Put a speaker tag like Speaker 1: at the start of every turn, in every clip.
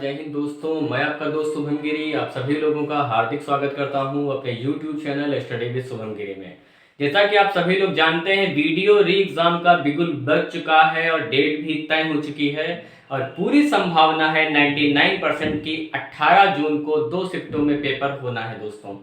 Speaker 1: जय हिंद दोस्तों, मैं आपका दोस्त शुभम गिरी आप सभी लोगों का हार्दिक स्वागत करता हूं अपने YouTube channel study with Shubham Giri में। जैसा कि आप सभी लोग जानते हैं, वीडियो री एग्जाम का बिगुल बज चुका है और डेट भी तय हो चुकी है और पूरी संभावना है 99% की 18 जून को 2 शिफ्टों में पेपर होना है दोस्तों।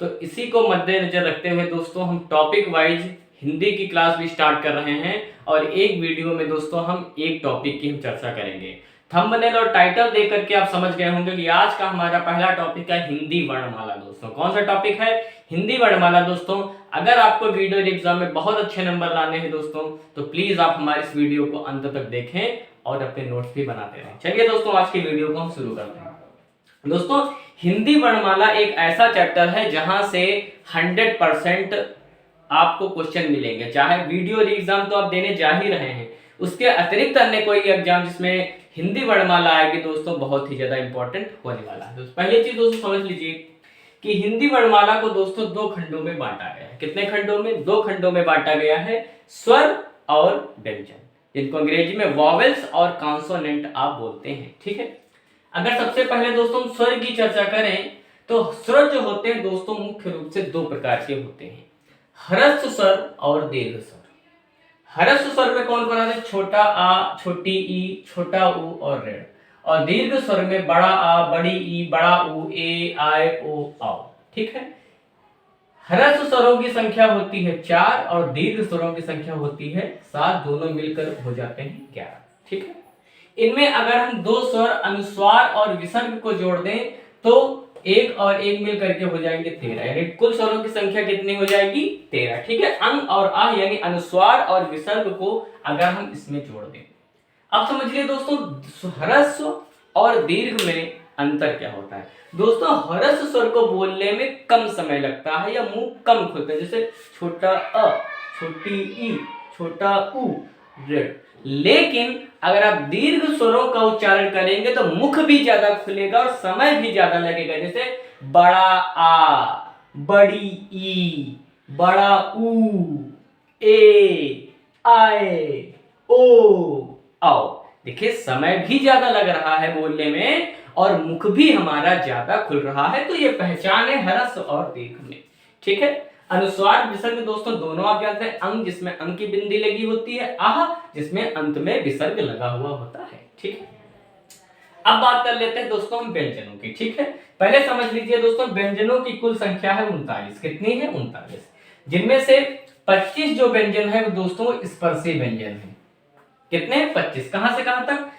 Speaker 1: तो इसी को मद्देनजर रखते हुए दोस्तों हम टॉपिक वाइज हिंदी की क्लास भी स्टार्ट कर रहे हैं और एक वीडियो में दोस्तों हम एक टॉपिक की हम चर्चा करेंगे। थंबनेल और टाइटल देख करके आप समझ गए होंगे कि आज का हमारा पहला टॉपिक है हिंदी वर्णमाला दोस्तों। कौन सा टॉपिक है? हिंदी वर्णमाला दोस्तों। अगर आपको वीडियो एग्जाम में बहुत अच्छे नंबर लाने हैं दोस्तों तो प्लीज आप हमारे इस वीडियो को अंत तक देखें और अपने नोट्स भी बनाते रहें। चलिए दोस्तों, आज की वीडियो को हम शुरू करते हैं। दोस्तों, हिंदी वर्णमाला एक ऐसा चैप्टर है जहां से 100% आपको क्वेश्चन मिलेंगे। चाहे वीडियो एग्जाम तो आप देने जा ही रहे हैं, उसके अतिरिक्त अन्य कोई एग्जाम जिसमें हिंदी वर्णमाला आएगी दोस्तों बहुत ही ज्यादा इंपॉर्टेंट होने वाला है। दोस्तों पहली चीज दोस्तों समझ लीजिए कि हिंदी वर्णमाला को दोस्तों 2 खंडों में बांटा गया है। कितने खंडों में? 2 खंडों में बांटा गया है, स्वर और व्यंजन, जिनको अंग्रेजी में वॉवेल्स और कॉन्सोनेंट आप बोलते हैं। ठीक है, अगर सबसे पहले दोस्तों हम स्वर की चर्चा करें तो स्वर जो होते हैं दोस्तों मुख्य रूप से 2 प्रकार के होते हैं, ह्रस्व स्वर और दीर्घ स्वर। ह्रस्व स्वर में कौन कौन आते हैं? छोटा आ, छोटी ई, छोटा ऊ और ऋण। और दीर्घ स्वर में बड़ा आ, बड़ी ई, बड़ा ऊ, ए, आय, ओ, आओ। ठीक है, ह्रस्व स्वरों की संख्या होती है 4 और दीर्घ स्वरों की संख्या होती है 7, दोनों मिलकर हो जाते हैं 11। ठीक है, इनमें अगर हम 2 स्वर अनुस्वार और विसर्ग को जोड़ दें तो 1 और 1 मिल करके हो जाएंगे 13, यानी कुल स्वरों की संख्या कितनी हो जाएगी? 13। ठीक है, अंग और आ यानी अनुस्वार और विसर्ग को अगर हम इसमें जोड़ दें, अब समझिए दोस्तों ह्रस्व और दीर्घ में अंतर क्या होता है। दोस्तों ह्रस्व स्वर को बोलने में कम समय लगता है या मुंह कम खुलता है, जैसे छोटा अ, छोटी ई, छोटा उ, ऋ। लेकिन अगर आप दीर्घ स्वरों का उच्चारण करेंगे तो मुख भी ज्यादा खुलेगा और समय भी ज्यादा लगेगा, जैसे बड़ा आ, बड़ी ई, बड़ा ऊ, ए, आए, ओ, आओ। देखिए समय भी ज्यादा लग रहा है बोलने में और मुख भी हमारा ज्यादा खुल रहा है, तो ये पहचान है ह्रस्व और दीर्घ में। ठीक है, अनुस्वार विसर्ग दोस्तों दोनों आप जानते हैं, अंग जिसमें अंग की बिंदी लगी होती है, आह जिसमें अंत में विसर्ग लगा हुआ होता है। ठीक है, अब बात कर लेते हैं दोस्तों हम व्यंजनों की। ठीक है, पहले समझ लीजिए दोस्तों व्यंजनों की कुल संख्या है 39। कितनी है? 39, जिनमें से 25 जो व्यंजन है वो दोस्तों स्पर्शी व्यंजन है। कितने? 25। कहां से कहां तक?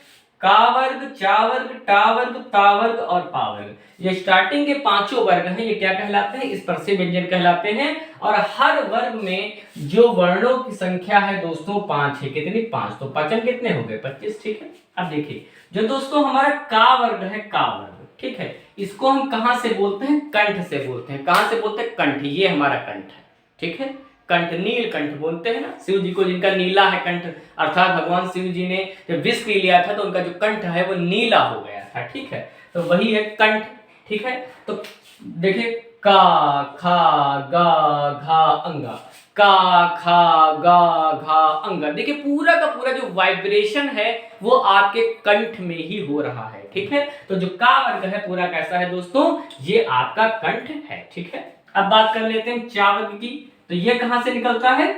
Speaker 1: का वर्ग, चा वर्ग, टा वर्ग, ता वर्ग और पा वर्ग। ये स्टार्टिंग के 5 वर्ग हैं, ये क्या कहलाते हैं? स्पर्शी व्यंजन कहलाते हैं। और हर वर्ग में जो वर्णों की संख्या है दोस्तों 5 है। कितनी? 5। तो 5 कितने हो गए? 25। ठीक है, अब देखिए जो दोस्तों हमारा का वर्ग है, का वर्ग, ठीक है, इसको हम कहां से बोलते हैं? कंठ से बोलते हैं। कहां से बोलते हैं? कंठ। ये हमारा कंठ है। ठीक है, कंठ, नील कंठ बोलते हैं ना शिव जी को, जिनका नीला है कंठ, अर्थात भगवान शिव जी ने जब विष पी लिया था तो उनका जो कंठ है वो नीला हो गया था। ठीक है, तो वही है कंठ। ठीक है, तो देखिए का, खा, गा, घा, अंगा, का, खा, गा, घा, अंगा। देखिए पूरा का पूरा जो वाइब्रेशन है वो आपके कंठ में ही हो रहा है। ठीक है, तो जो का वर्ग है पूरा कैसा है दोस्तों? ये आपका कंठ है। ठीक है, अब बात कर लेते हैं चा वर्ग की। तो ये कहां से निकलता है?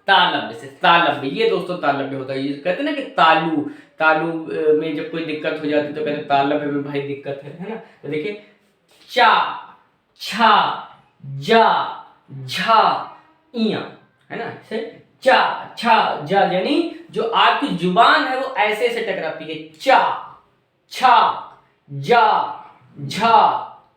Speaker 1: तालव्य से। तालव्य, ये दोस्तों तालव्य होता है। ये कहते हैं ना कि तालु, तालु में जब कोई दिक्कत हो जाती है तो कहते हैं तालव्य में भाई दिक्कत है ना। तो देखिए चा, छा, जा, झा, इया, है ना, से चा, छा, जा, यानी जो आपकी जुबान है वो ऐसे से टकराती है, चा, छा, जा, झा,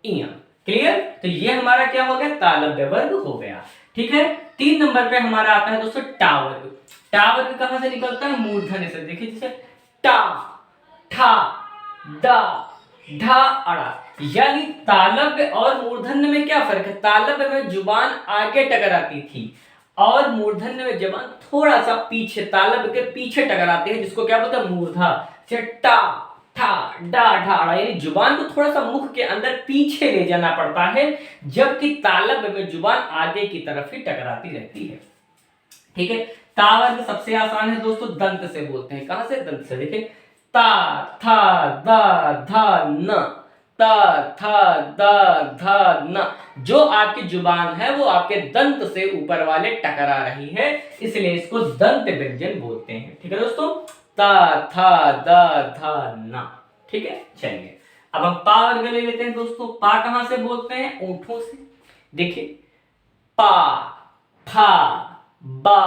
Speaker 1: इया। क्लियर? तो ये हमारा क्या हो गया? तालव्य वर्ग हो गया। ठीक है, 3 नंबर पे हमारा आता है दोस्तों टा वर्ग। टा वर्ग कहां से निकलता है? मूर्धन्य से। देखिए जैसे टा, ठा, दा, ढा, अड़ा। यानी तालव्य और मूर्धन्य में क्या फर्क है? तालव्य में जुबान आगे टकराती थी और मूर्धन्य में जुबान थोड़ा सा पीछे, तालव्य के पीछे टकराती है, जिसको क्या बोलते हैं? मूर्धा। टा, ठा, डा, ढा, अड़ा, यानी जुबान को थोड़ा सा मुख के अंदर पीछे ले जाना पड़ता है, जबकि तालव्य में जुबान आगे की तरफ ही टकराती रहती है। ठीक है, ता वर्ग सबसे आसान है दोस्तों, दंत से बोलते हैं। कहां से? दंत से। देखिए ता था दा धा न, ता था दा धा न। जो आपकी जुबान है वो आपके दंत से ऊपर वाले टकरा रही है, इसलिए इसको दंत व्यंजन बोलते हैं। ठीक है दोस्तों, ता था दा धा न। ठीक है, चलिए अब हम पा वर्ग ले लेते हैं दोस्तों। पा कहां से बोलते हैं? ओंठों से। देखिए, पा, फा, बा,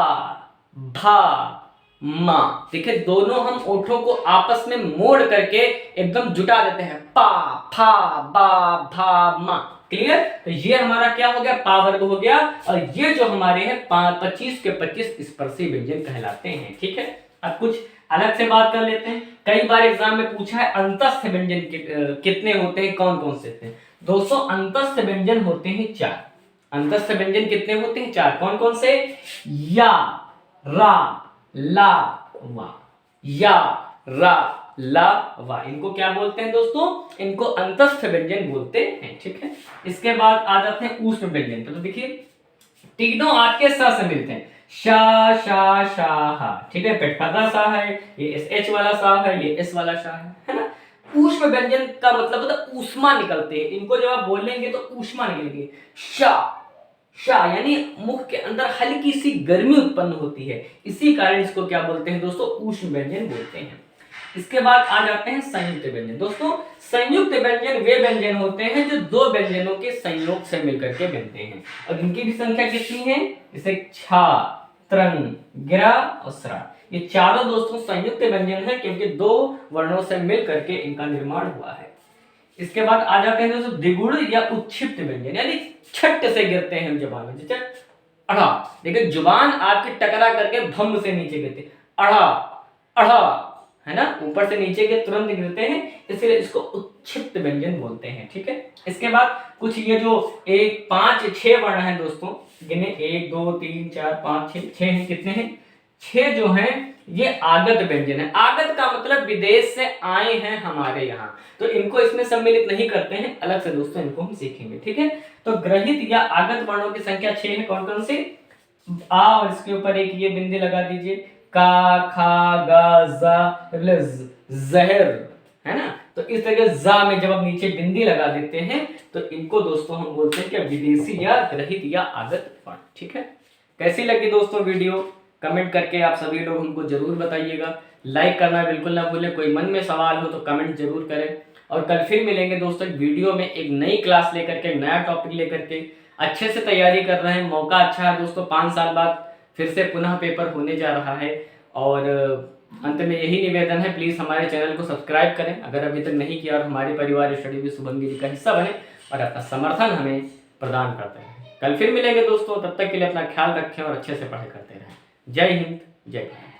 Speaker 1: भा, मा। देखिए दोनों हम ओठों को आपस में मोड़ करके एकदम जुटा देते हैं, पा, फा, बा, भा, मा। क्लियर? तो ये हमारा क्या हो गया? पा वर्ग हो गया। और ये जो हमारे हैं 25 के 25 स्पर्शी व्यंजन कहलाते हैं। ठीक है, अब कुछ अलग से बात कर लेते हैं। कई बार एग्जाम में पूछा है अंतस्थ व्यंजन कितने होते हैं, कौन कौन से होते हैं? दोस्तों अंतस्थ व्यंजन होते हैं 4। अंतस्थ व्यंजन कितने होते हैं? 4। कौन कौन से? या, रा, ला, वा। या, रा, ला, वा। इनको क्या बोलते हैं दोस्तों? इनको अंतस्थ व्यंजन बोलते हैं। ठीक है, इसके बाद आ जाते हैं ऊष्म व्यंजन। तो देखिए तीनों आपके स से मिलते हैं, शा, शा, शा, हा। ठीक है, पेटफादा सा है, ये एच वाला सा है, ये एस वाला सा है ना। ऊष्म व्यंजन का मतलब होता है ऊष्मा निकलते हैं। इनको जब आप बोलेंगे तो ऊष्मा निकलेगी। शा, शा यानी मुख के अंदर हल्की सी गर्मी उत्पन्न होती है, इसी कारण इसको क्या बोलते हैं दोस्तों? ऊष्म व्यंजन बोलते हैं। इसके बाद आ जाते हैं संयुक्त व्यंजन। दोस्तों संयुक्त व्यंजन वे व्यंजन होते हैं जो दो व्यंजनों के संयोग से मिलकर के बनते हैं, और इनकी भी संख्या कितनी है? जैसे छा, त्रंग, गिरा और स्रा। ये चारों दोस्तों संयुक्त व्यंजन है, क्योंकि दो वर्णों से मिल करके इनका निर्माण हुआ है। इसके बाद आ जाते हैं दोस्तों द्विगुण या उत्क्षिप्त व्यंजन, यानी छट से गिरते हैं जुबान में। जैसे अढ़ा, देखिए जुबान आपकी टकरा करके भम से नीचे गिरती, अढ़ा, अढ़ा, है ना, ऊपर से नीचे के तुरंत गिरते हैं, इसलिए इसको उत्क्षिप्त व्यंजन बोलते हैं। ठीक है, इसके बाद कुछ ये जो 1, 5, 6 वर्ण हैं दोस्तों, गिने 1, 2, 3, 4, 5, 6 हैं। कितने हैं? 6 जो हैं ये आगत व्यंजन है। आगत का मतलब विदेश से आए हैं हमारे यहाँ, तो इनको इसमें सम्मिलित नहीं करते हैं, अलग से दोस्तों इनको हम सीखेंगे। ठीक है, तो ग्रहित या आगत वर्णों की संख्या 6 है। कौन कौन से? आ और इसके ऊपर एक ये बिंदी लगा दीजिए, का, खा, गा, जा, जहर, है ना। तो इस तरह जा में जब आप नीचे बिंदी लगा देते हैं तो इनको दोस्तों हम बोलते हैं कि विदेशी या ग्रहित या आगत वर्ण। ठीक है, कैसी लगी दोस्तों वीडियो? कमेंट करके आप सभी लोग हमको जरूर बताइएगा। लाइक करना बिल्कुल ना भूलें। कोई मन में सवाल हो तो कमेंट जरूर करें। और कल फिर मिलेंगे दोस्तों वीडियो में एक नई क्लास लेकर के, नया टॉपिक लेकर के। अच्छे से तैयारी कर रहे हैं, मौका अच्छा है दोस्तों, 5 साल बाद फिर से पुनः पेपर होने जा रहा है। और अंत में यही निवेदन है, प्लीज़ हमारे चैनल को सब्सक्राइब करें अगर अभी तक नहीं किया, और हमारे परिवार स्टडी विद शुभम गिरी का हिस्सा बने और अपना समर्थन हमें प्रदान करते हैं। कल फिर मिलेंगे दोस्तों, तब तक के लिए अपना ख्याल रखें और अच्छे से पढ़ाई करते रहें। जय हिंद, जय भारत।